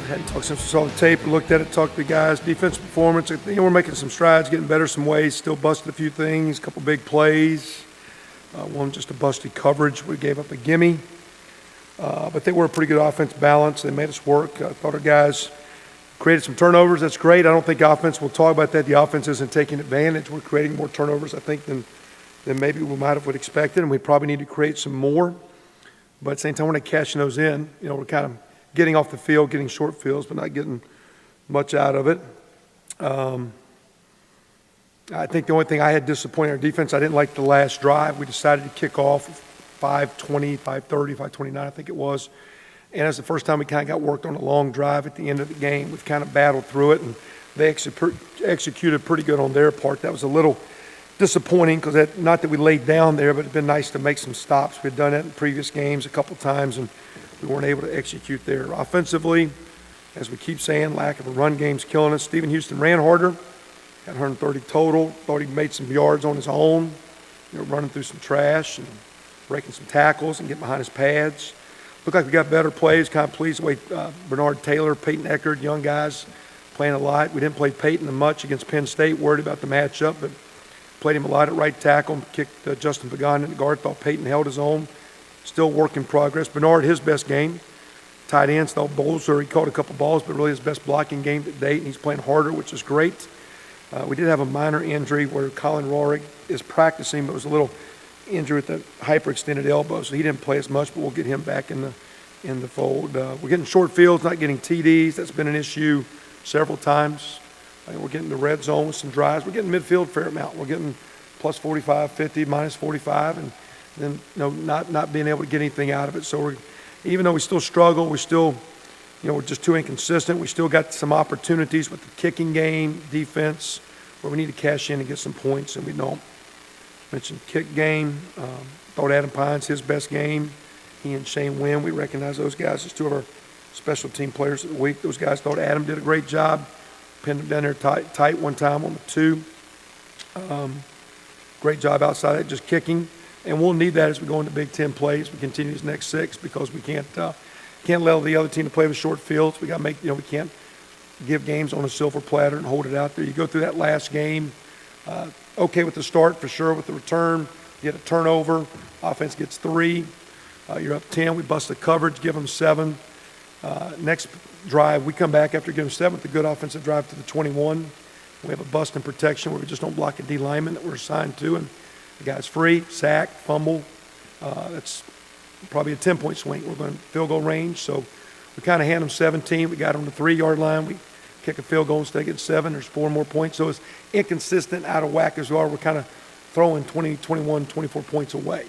hadn't talked since we saw the tape, looked at it, talked to the guys. Defensive performance, we're making some strides, getting better some ways, still busted a few things, a couple big plays. One just a busted coverage. We gave up a gimme. But they were a pretty good offense balance. They made us work. I thought our guys created some turnovers. That's great. I don't think offense, we'll talk about that. The offense isn't taking advantage. We're creating more turnovers, I think, than maybe we might have would expected, and we probably need to create some more. But at the same time, we're not cashing those in. We're kind of getting off the field, getting short fields, but not getting much out of it. I think the only thing I had disappointed our defense, I didn't like the last drive. We decided to kick off 5:20, 5:30, 5:29, I think it was. And that's the first time we kind of got worked on a long drive at the end of the game. We've kind of battled through it, and they executed pretty good on their part. That was a little disappointing because not that we laid down there, but it'd been nice to make some stops. We'd done that in previous games a couple times, and we weren't able to execute there. Offensively, as we keep saying, lack of a run game's killing us. Stephen Houston ran harder, got 130 total. Thought he made some yards on his own, running through some trash and breaking some tackles and getting behind his pads. Looked like we got better plays. Kind of pleased the way Bernard Taylor, Peyton Eckerd, young guys playing a lot. We didn't play Peyton much against Penn State, worried about the matchup, but played him a lot at right tackle, kicked Justin Pagan in the guard. Thought Peyton held his own. Still work in progress. Bernard, his best game. Tight ends, thought Bolzer, he caught a couple balls, but really his best blocking game to date, and he's playing harder, which is great. We did have a minor injury where Colin Rohrig is practicing, but it was a little injury with the hyperextended elbow, so he didn't play as much, but we'll get him back in the fold. We're getting short fields, not getting TDs. That's been an issue several times. We're getting the red zone with some drives. We're getting midfield a fair amount. We're getting plus 45, 50, minus 45, and then not being able to get anything out of it. So even though we still struggle, we're still we're just too inconsistent. We still got some opportunities with the kicking game, defense, where we need to cash in and get some points, and we don't. Mentioned kick game. Thought Adam Pines, his best game. He and Shane Wynn, we recognize those guys as two of our special team players of the week. Those guys thought Adam did a great job. Pinned him down there tight one time on the 2. Great job outside that, just kicking. And we'll need that as we go into Big Ten plays. We continue this next 6 because we can't allow the other team to play with short fields. We got to make, we can't give games on a silver platter and hold it out there. You go through that last game, okay with the start for sure, with the return, you get a turnover, offense gets 3, you're up 10, we bust the coverage, give them 7. Next drive, we come back after giving 7 with a good offensive drive to the 21. We have a bust in protection where we just don't block a D lineman that we're assigned to, and the guy's free, sack, fumble. That's probably a 10-point swing. We're going to field goal range, so we kind of hand them 17. We got on the 3-yard line. We kick a field goal instead of getting 7. There's 4 more points. So it's inconsistent, out of whack as well. We're kind of throwing 20, 21, 24 points away.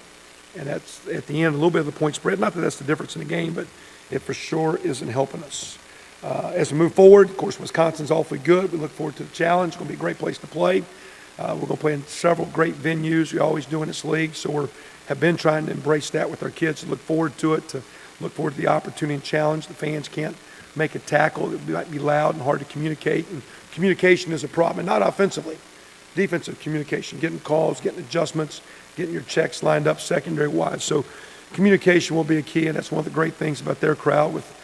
And that's, at the end, a little bit of the point spread. Not that that's the difference in the game, but it for sure isn't helping us. As we move forward, of course, Wisconsin's awfully good. We look forward to the challenge. It's going to be a great place to play. We're going to play in several great venues. We always do in this league, so we have been trying to embrace that with our kids, to look forward to it, to look forward to the opportunity and challenge. The fans can't make a tackle. It might be loud and hard to communicate, and communication is a problem, and not offensively. Defensive communication, getting calls, getting adjustments, getting your checks lined up secondary-wise. So communication will be a key, and that's one of the great things about their crowd with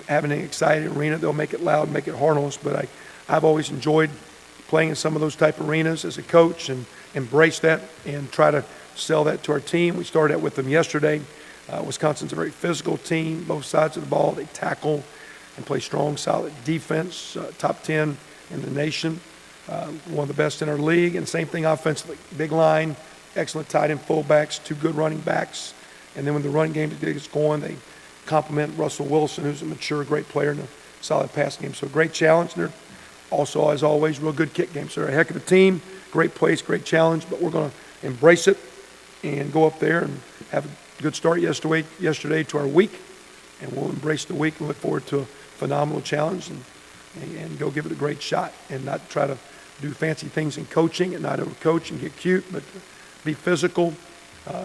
having an excited arena. They'll make it loud, make it hard on us, but I've always enjoyed playing in some of those type arenas as a coach and embrace that and try to sell that to our team. We started out with them yesterday. Wisconsin's a very physical team, both sides of the ball. They tackle and play strong, solid defense, top 10 in the nation, one of the best in our league. And same thing offensively, big line, excellent tight end fullbacks, 2 good running backs. And then when the run game gets going, they complement Russell Wilson, who's a mature, great player in a solid pass game. So great challenge. They're also, as always, real good kick game. So they're a heck of a team, great place, great challenge, but we're going to embrace it and go up there and have a good start yesterday to our week. And we'll embrace the week and look forward to a phenomenal challenge and go give it a great shot and not try to do fancy things in coaching and not overcoach and get cute, but be physical.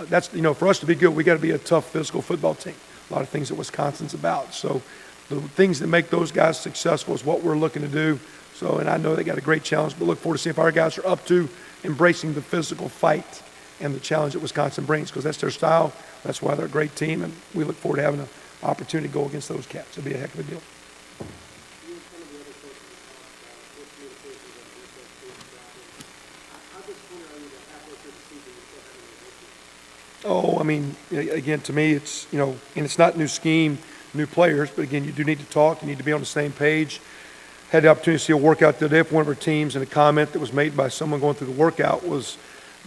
That's, for us to be good, we got to be a tough physical football team. A lot of things that Wisconsin's about. So the things that make those guys successful is what we're looking to do. So, and I know they got a great challenge, but look forward to see if our guys are up to embracing the physical fight and the challenge that Wisconsin brings, because that's their style. That's why they're a great team, and we look forward to having an opportunity to go against those cats. It'll be a heck of a deal. Oh, I mean, again, to me, it's, and it's not new scheme, new players, but again, you do need to talk. You need to be on the same page. Had the opportunity to see a workout today for one of our teams, and a comment that was made by someone going through the workout was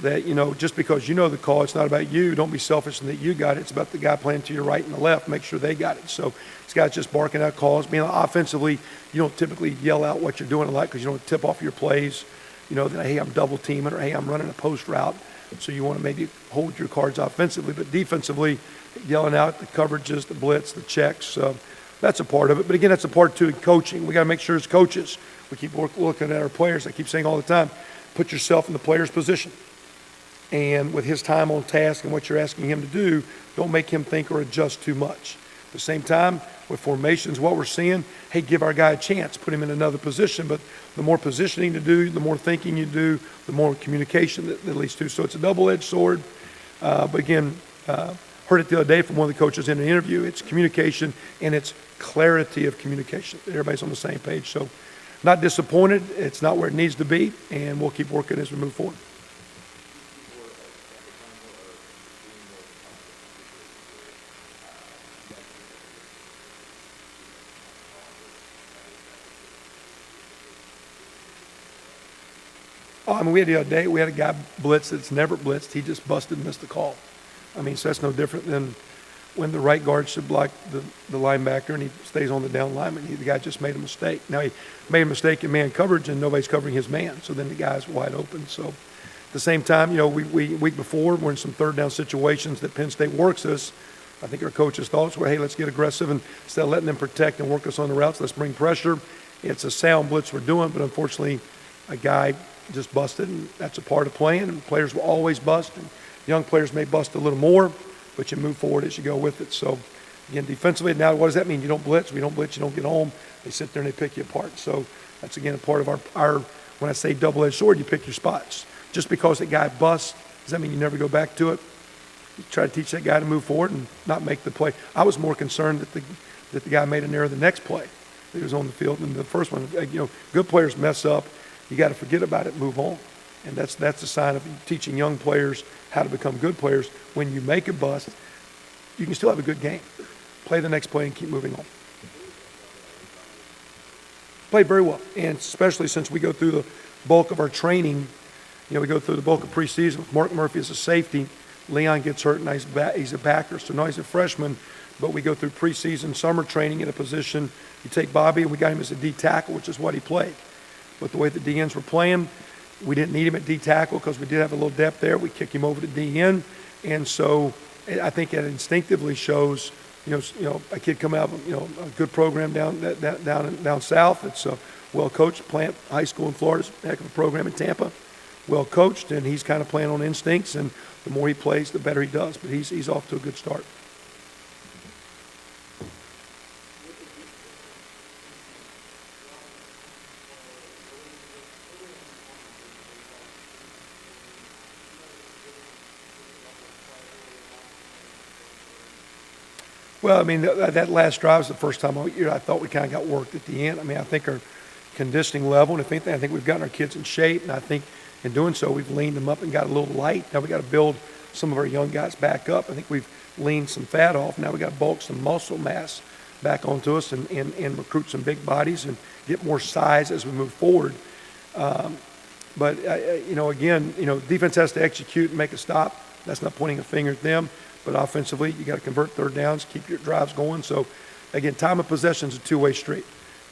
that, just because you know the call, it's not about you. Don't be selfish in that you got it. It's about the guy playing to your right and the left. Make sure they got it. So these guys just barking out calls. Offensively, you don't typically yell out what you're doing a lot because you don't tip off your plays. That, hey, I'm double teaming, or hey, I'm running a post route. So you want to maybe hold your cards offensively, but defensively, yelling out the coverages, the blitz, the checks, that's a part of it. But again, that's a part too in coaching. We got to make sure as coaches, we keep looking at our players. I keep saying all the time, put yourself in the player's position. And with his time on task and what you're asking him to do, don't make him think or adjust too much. At the same time, with formations, what we're seeing, hey, give our guy a chance, put him in another position. But the more positioning to do, the more thinking you do, the more communication that leads to. So it's a double-edged sword. But again, heard it the other day from one of the coaches in an interview. It's communication and it's clarity of communication. Everybody's on the same page. So not disappointed. It's not where it needs to be, and we'll keep working as we move forward. Oh, I mean, we had the other day, we had a guy blitz that's never blitzed. He just busted and missed the call. I mean, so that's no different than when the right guard should block the linebacker and he stays on the down lineman. The guy just made a mistake. Now, he made a mistake in man coverage and nobody's covering his man. So then the guy's wide open. So at the same time, we week before, we're in some third down situations that Penn State works us. I think our coaches' thoughts were, hey, let's get aggressive, and instead of letting them protect and work us on the routes, let's bring pressure. It's a sound blitz we're doing, but unfortunately, a guy just busted, and that's a part of playing, and players will always bust, and young players may bust a little more, but you move forward as you go with it. So again, defensively, now what does that mean? You don't blitz, we don't blitz, you don't get home. They sit there and they pick you apart. So that's again a part of our when I say double-edged sword, you pick your spots. Just because that guy busts, does that mean you never go back to it? You try to teach that guy to move forward and not make the play. I was more concerned that the guy made an error the next play. He was on the field in the first one. Good players mess up. You got to forget about it, move on. And that's a sign of teaching young players how to become good players. When you make a bust, you can still have a good game. Play the next play and keep moving on. Played very well, and especially since we go through the bulk of our training, we go through the bulk of preseason with Mark Murphy as a safety. Leon gets hurt, and he's a backer, so now he's a freshman. But we go through preseason, summer training in a position. You take Bobby, and we got him as a D tackle, which is what he played. But the way the DNs were playing, we didn't need him at D tackle because we did have a little depth there. We kick him over to DN, and so I think that instinctively shows, a kid coming out, a good program down south. It's well coached. Plant High School in Florida, a heck of a program in Tampa, well coached, and he's kind of playing on instincts. And the more he plays, the better he does. But he's off to a good start. Well, I mean, that last drive was the first time I thought we kind of got worked at the end. I mean, I think our conditioning level, and if anything, I think we've gotten our kids in shape, and I think in doing so, we've leaned them up and got a little light. Now we got to build some of our young guys back up. I think we've leaned some fat off. Now we got to bulk some muscle mass back onto us and recruit some big bodies and get more size as we move forward. But again, defense has to execute and make a stop. That's not pointing a finger at them. But offensively, you got to convert third downs, keep your drives going. So, again, time of possession is a two-way street.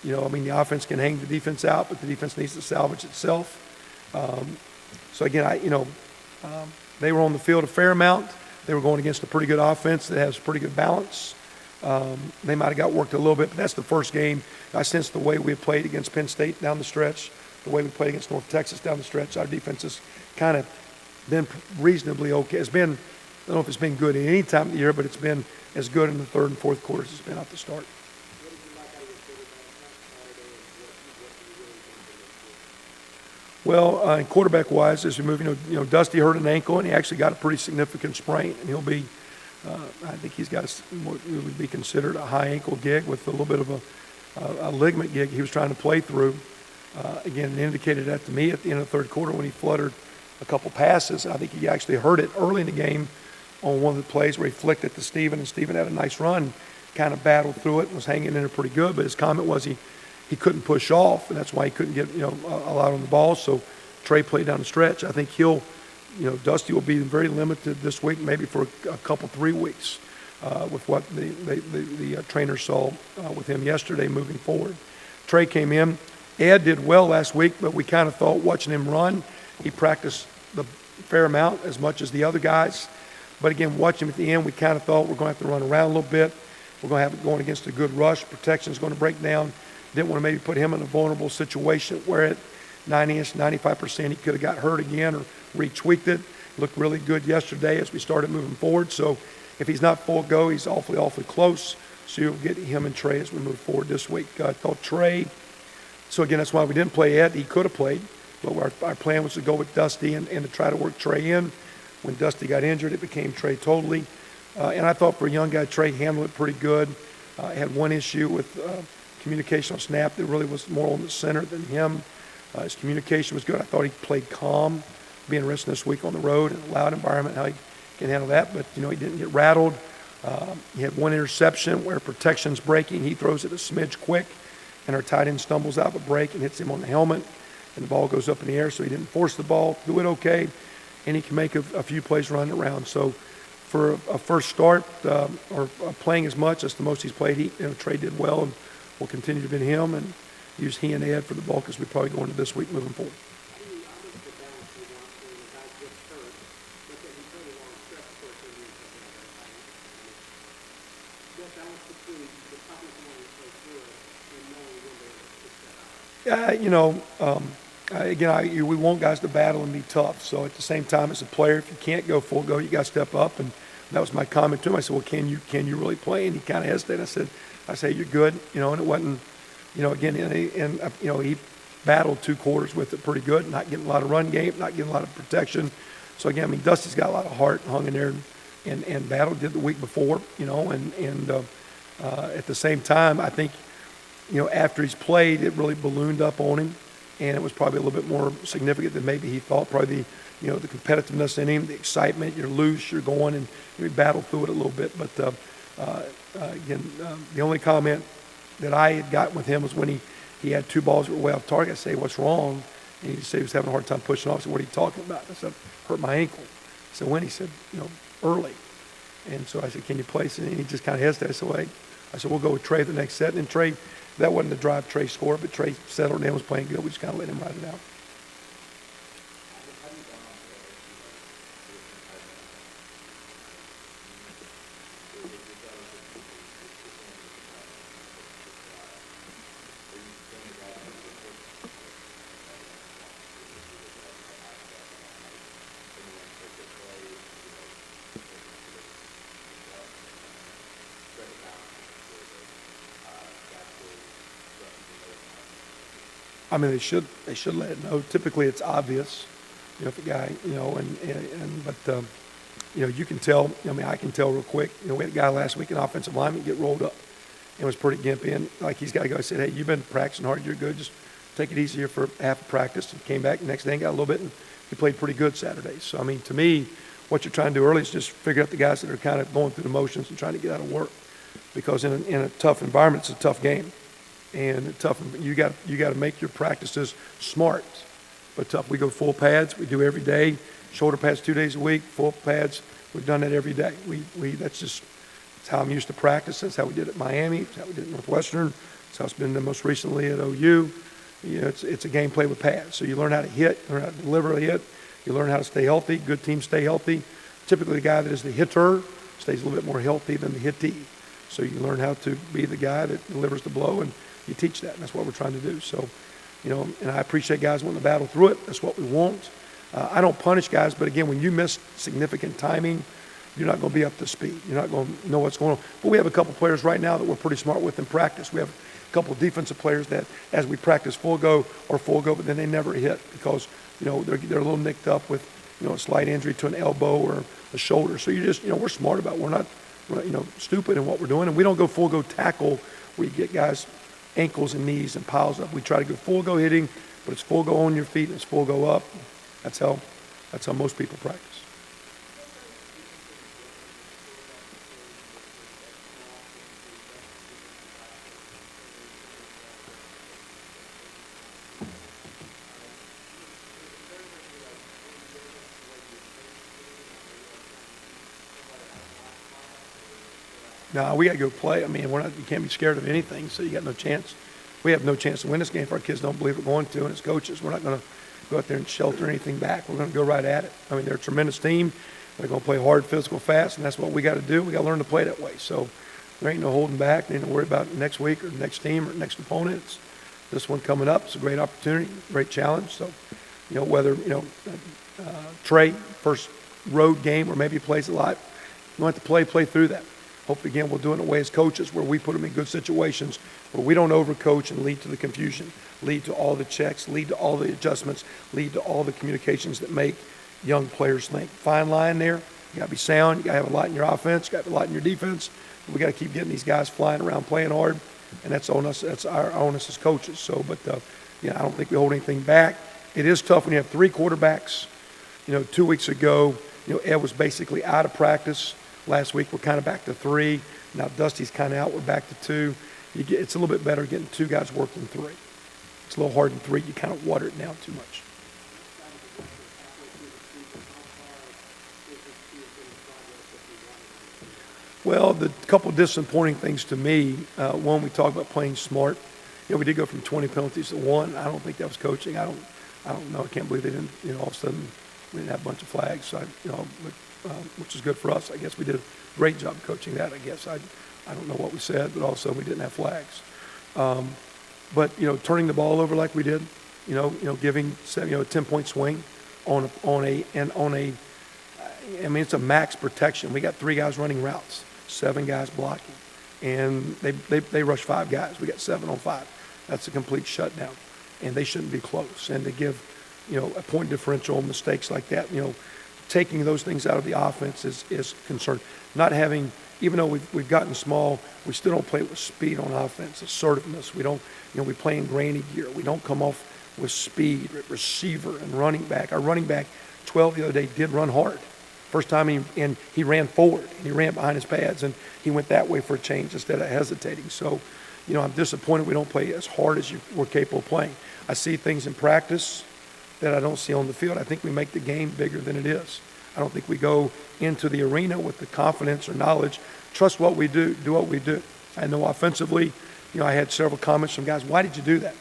The offense can hang the defense out, but the defense needs to salvage itself. So, again, they were on the field a fair amount. They were going against a pretty good offense that has pretty good balance. They might have got worked a little bit, but that's the first game. I sensed the way we played against Penn State down the stretch, the way we played against North Texas down the stretch. Our defense has kind of been reasonably okay. It's been, I don't know if it's been good at any time of the year, but it's been as good in the third and fourth quarters as it's been at the start. Well, quarterback-wise, as we move, Dusty hurt an ankle, and he actually got a pretty significant sprain, and he'll be, I think he's got what would be considered a high ankle gig with a little bit of a ligament gig he was trying to play through. Again, it indicated that to me at the end of the third quarter when he fluttered a couple passes. I think he actually heard it early in the game on one of the plays where he flicked it to Steven, and Steven had a nice run, kind of battled through it and was hanging in there pretty good. But his comment was he couldn't push off, and that's why he couldn't get, a lot on the ball. So Trey played down the stretch. I think Dusty will be very limited this week, maybe for a couple, 3 weeks, with what the trainer saw with him yesterday moving forward. Trey came in. Ed did well last week, but we kind of thought watching him run, he practiced the fair amount as much as the other guys. But again, watching him at the end, we kind of thought we're going to have to run around a little bit. We're going to have it going against a good rush. Protection is going to break down. Didn't want to maybe put him in a vulnerable situation where at 90-ish, 95%, he could have got hurt again or retweaked it. Looked really good yesterday as we started moving forward. So if he's not full go, he's awfully, awfully close. So you'll get him and Trey as we move forward this week. I thought Trey, so again, that's why we didn't play Ed. He could have played, but our plan was to go with Dusty and to try to work Trey in. When Dusty got injured, it became Trey totally. And I thought for a young guy, Trey handled it pretty good. Had one issue with communication on snap that really was more on the center than him. His communication was good. I thought he played calm, being rested this week on the road in a loud environment, how he can handle that. But, he didn't get rattled. He had one interception where protection's breaking. He throws it a smidge quick, and our tight end stumbles out of a break and hits him on the helmet, and the ball goes up in the air, so he didn't force the ball, do it okay, and he can make a few plays running around. So for a first start, or playing as much as the most he's played, Trey did well, and we'll continue to be him and use he and Ed for the bulk as we probably go into this week moving forward. Again, we want guys to battle and be tough. So at the same time, as a player, if you can't go full go, you got to step up. And that was my comment to him. I said, well, can you really play? And he kind of hesitated. I said, you're good. And it wasn't, again, he battled 2 quarters with it pretty good, not getting a lot of run game, not getting a lot of protection. So again, Dusty's got a lot of heart, hung in there and battled, did the week before, at the same time, I think, after he's played, it really ballooned up on him, and it was probably a little bit more significant than maybe he thought. Probably the competitiveness in him, the excitement, you're loose, you're going, and you battle through it a little bit. But again, the only comment that I had gotten with him was when he had 2 balls that were way off target. I say, what's wrong? And he said he was having a hard time pushing off. I said, what are you talking about? I said, hurt my ankle. So when? He said, early. And so I said, can you place it? And he just kind of hesitated. So I said, we'll go with Trey the next set. And Trey, that wasn't the drive Trey scored, but Trey settled in, was playing good. We just kind of let him ride it out. I mean, they should let it know. Typically, it's obvious, if a guy, but you can tell. I can tell real quick. We had a guy last week, an offensive lineman, get rolled up, and was pretty gimpy. And like he's got to go. I said, hey, you've been practicing hard. You're good. Just take it easy here for half of practice. And came back the next day and got a little bit, and he played pretty good Saturday. So I mean, to me, what you're trying to do early is just figure out the guys that are kind of going through the motions and trying to get out of work, because in a tough environment, it's a tough game. And you got to make your practices smart, but tough. We go full pads. We do every day. Shoulder pads 2 days a week. Full pads. We've done that every day. That's how I'm used to practice. That's how we did it at Miami. That's how we did it at Northwestern. That's how it's been done most recently at OU. It's a game play with pads. So you learn how to hit, learn how to deliver a hit. You learn how to stay healthy. Good teams stay healthy. Typically, the guy that is the hitter stays a little bit more healthy than the hittee. So you learn how to be the guy that delivers the blow, and you teach that, and that's what we're trying to do. So, and I appreciate guys wanting to battle through it. That's what we want. I don't punish guys, but again, when you miss significant timing, you're not going to be up to speed. You're not going to know what's going on. But we have a couple players right now that we're pretty smart with in practice. We have a couple of defensive players that, as we practice full go, but then they never hit because, they're a little nicked up with, a slight injury to an elbow or a shoulder. So you just, we're smart about it. We're not, stupid in what we're doing. And we don't go full go tackle where you get guys ankles and knees and piles up. We try to go full go hitting, but it's full go on your feet and it's full go up. That's how That's how most people practice. No, we got to go play. I mean, you can't be scared of anything, so you got no chance. We have no chance to win this game if our kids don't believe we're going to, and as coaches, we're not going to go out there and shelter anything back. We're going to go right at it. I mean, they're a tremendous team. They're going to play hard, physical, fast, and that's what we got to do. We got to learn to play that way. So there ain't no holding back. There ain't no worry about next week or next team or next opponent. It's this one coming up. It's a great opportunity, great challenge. So, whether, Trey, first road game or maybe he plays a lot, you want to play through that. Hopefully, again, we'll do it in a way as coaches where we put them in good situations where we don't overcoach and lead to the confusion, lead to all the checks, lead to all the adjustments, lead to all the communications that make young players think. Fine line there. You got to be sound. You got to have a lot in your offense. You got to have a lot in your defense. We got to keep getting these guys flying around, playing hard, and that's on us. That's our onus as coaches. So, but I don't think we hold anything back. It is tough when you have three quarterbacks. 2 weeks ago, Ed was basically out of practice. Last week, we're kind of back to three. Now Dusty's kind of out. We're back to two. It's a little bit better getting two guys working three. It's a little hard in three. You kind of water it down too much. Well, the couple disappointing things to me, one, we talked about playing smart. We did go from 20 penalties to 1. I don't think that was coaching. I don't know. I can't believe they didn't, all of a sudden we didn't have a bunch of flags. So, which is good for us. I guess we did a great job coaching that, I guess. I don't know what we said, but also we didn't have flags. But, turning the ball over like we did, giving, a 10-point swing on a, it's a max protection. We got 3 guys running routes, 7 guys blocking, and they rush 5 guys. We got 7 on 5. That's a complete shutdown, and they shouldn't be close. And to give, a point differential, mistakes like that, taking those things out of the offense is concerned. Not having, even though we've gotten small, we still don't play with speed on offense, assertiveness. We don't, we play in granny gear. We don't come off with speed, receiver and running back. Our running back, 12 the other day, did run hard. First time he ran forward, and he ran behind his pads, and he went that way for a change instead of hesitating. So, I'm disappointed we don't play as hard as we're capable of playing. I see things in practice that I don't see on the field. I think we make the game bigger than it is. I don't think we go into the arena with the confidence or knowledge. Trust what we do what we do. I know offensively, I had several comments from guys, why did you do that?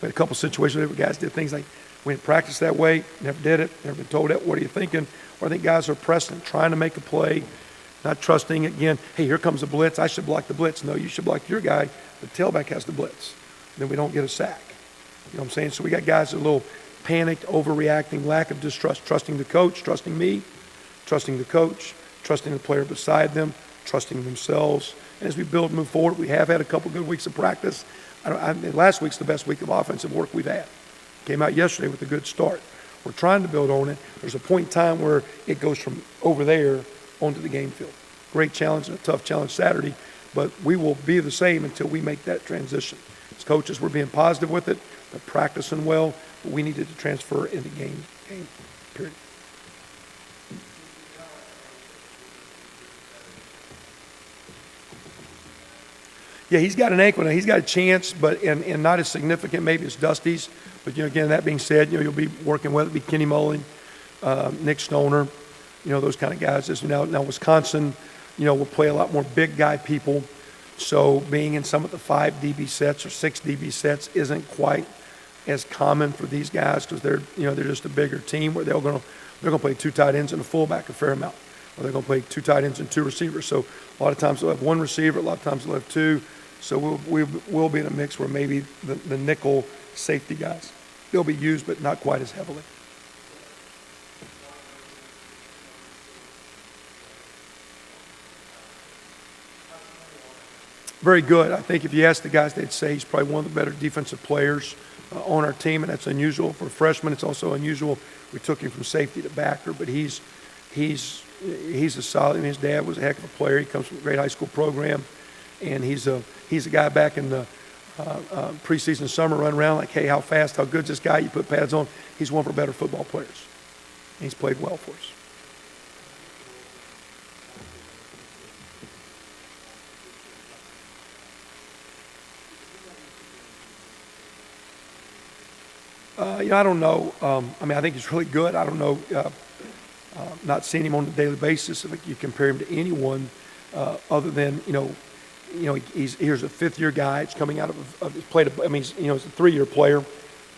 We had a couple situations where guys did things like, we didn't practice that way, never did it, never been told that, what are you thinking? Or I think guys are pressing, trying to make a play, not trusting, again, hey, here comes a blitz, I should block the blitz. No, you should block your guy, the tailback has the blitz. Then we don't get a sack. You know what I'm saying? So we got guys that are a little panicked, overreacting, lack of distrust, trusting the coach, trusting me, trusting the coach, trusting the player beside them, trusting themselves. And as we move forward, we have had a couple good weeks of practice. Last week's the best week of offensive work we've had. Came out yesterday with a good start. We're trying to build on it. There's a point in time where it goes from over there onto the game field. Great challenge and a tough challenge Saturday, but we will be the same until we make that transition. As coaches, we're being positive with it. They're practicing well, but we needed to transfer into game period. Yeah, he's got an ankle now. He's got a chance, but and not as significant maybe as Dusty's. But again, that being said, you'll be working with it. Be Kenny Mullen, Nick Stoner, those kind of guys. Now Wisconsin, will play a lot more big guy people. So being in some of the 5 DB sets or 6 DB sets isn't quite as common for these guys because they're just a bigger team where they're going to play 2 tight ends and a fullback a fair amount, or they're going to play 2 tight ends and 2 receivers. So a lot of times they'll have 1 receiver, a lot of times they'll have 2. So we'll be in a mix where maybe the nickel safety guys, they'll be used but not quite as heavily. Very good. I think if you ask the guys, they'd say he's probably one of the better defensive players on our team, and that's unusual for a freshman. It's also unusual. We took him from safety to backer, but he's a solid. His dad was a heck of a player. He comes from a great high school program, and he's a guy back in the preseason summer run around like, hey, how fast, how good's this guy? You put pads on. He's one of our better football players. and he's played well for us. I don't know. I think he's really good. I don't know. Not seeing him on a daily basis, if you compare him to anyone other than here's a fifth-year guy. It's coming out of he's played. He's a three-year player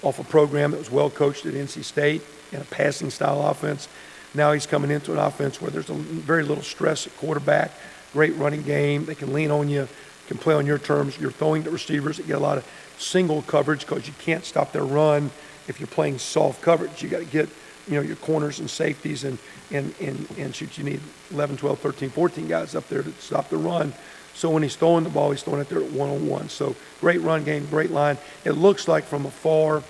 off a program that was well coached at NC State in a passing style offense. Now he's coming into an offense where there's very little stress at quarterback. Great running game. They can lean on you. Can play on your terms. You're throwing to receivers that get a lot of single coverage because you can't stop their run if you're playing soft coverage. You got to get your corners and safeties and shoot. You need 11, 12, 13, 14 guys up there to stop the run. So when he's throwing the ball, he's throwing it there at one-on-one. So great run game, great line. It looks like from afar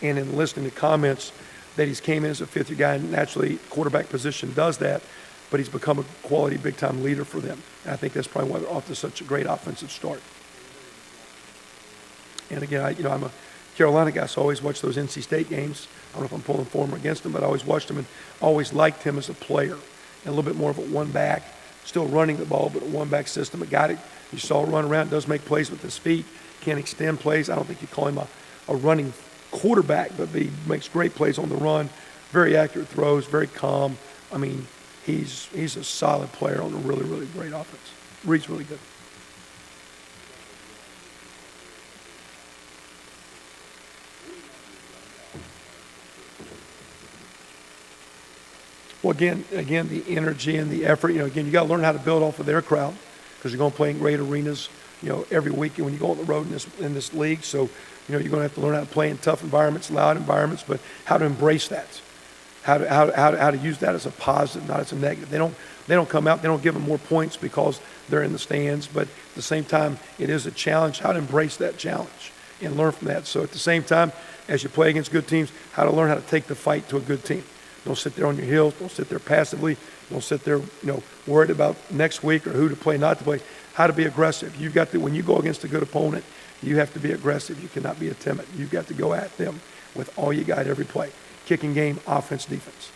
and in listening to comments that he's came in as a fifth-year guy, and naturally quarterback position does that, but he's become a quality big-time leader for them. And I think that's probably why they're off to such a great offensive start. And again, I'm a Carolina guy, so I always watch those NC State games. I don't know if I'm pulling for him or against him, but I always watched him and always liked him as a player. And a little bit more of a one-back, still running the ball, but a one-back system. A guy that you saw run around, does make plays with his feet, can extend plays. I don't think you call him a running quarterback, but he makes great plays on the run, very accurate throws, very calm. He's a solid player on a really, really great offense. Reed's really good. Well, again, the energy and the effort. Again, you got to learn how to build off of their crowd because you're going to play in great arenas, every week. And when you go on the road in this league, so you're going to have to learn how to play in tough environments, loud environments, but how to embrace that, how to use that as a positive, not as a negative. They don't come out, they don't give them more points because they're in the stands, but at the same time, it is a challenge. How to embrace that challenge and learn from that. So at the same time, as you play against good teams, how to learn how to take the fight to a good team. Don't sit there on your heels. Don't sit there passively. Don't sit there, worried about next week or who to play, not to play. How to be aggressive. You've got to, when you go against a good opponent, you have to be aggressive. You cannot be timid. You've got to go at them with all you got every play. Kicking game, offense, defense.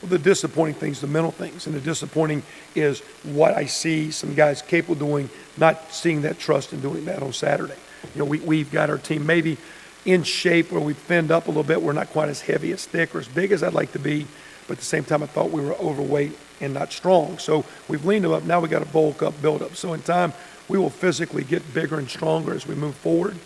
The disappointing things, the mental things, and the disappointing is what I see some guys capable of doing, not seeing that trust in doing that on Saturday. We've got our team maybe in shape where we've thinned up a little bit. We're not quite as heavy, as thick, or as big as I'd like to be, but at the same time I thought we were overweight and not strong. So we've leaned them up. Now we got to bulk up, build up. So in time, we will physically get bigger and stronger as we move forward.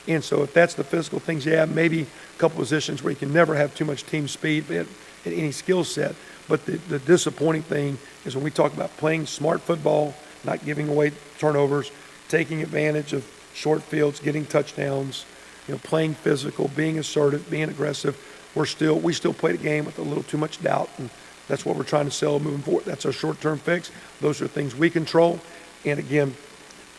And so if that's the physical things you have, maybe a couple positions where you can never have too much team speed at any skill set. But the disappointing thing is when we talk about playing smart football, not giving away turnovers, taking advantage of short fields, getting touchdowns, playing physical, being assertive, being aggressive. We still play the game with a little too much doubt, and that's what we're trying to sell moving forward. That's our short-term fix. Those are things we control. And again,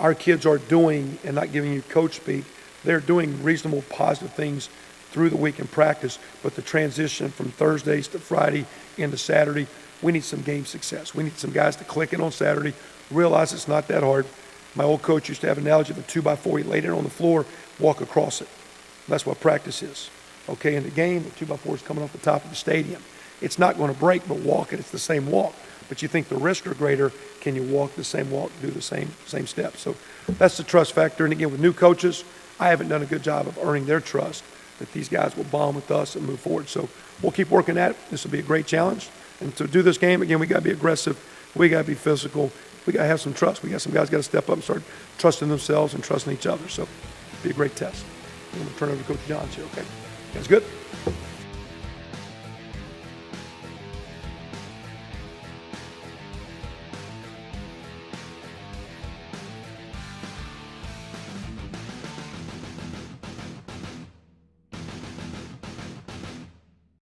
our kids are doing, and not giving you coach speak, they're doing reasonable, positive things through the week in practice, but the transition from Thursdays to Friday into Saturday, we need some game success. We need some guys to click in on Saturday, realize it's not that hard. My old coach used to have an analogy of a 2x4. He laid it on the floor, walk across it. That's what practice is. Okay, in the game, the 2x4 is coming off the top of the stadium. It's not going to break, but walk it. It's the same walk. But you think the risks are greater. Can you walk the same walk, do the same steps? So that's the trust factor. And again, with new coaches, I haven't done a good job of earning their trust that these guys will bond with us and move forward. So we'll keep working at it. This will be a great challenge. And to do this game, again, we got to be aggressive. We got to be physical. We got to have some trust. We got some guys got to step up and start trusting themselves and trusting each other. So it'll be a great test. I'm going to turn over to Coach Johns here, okay? That's good?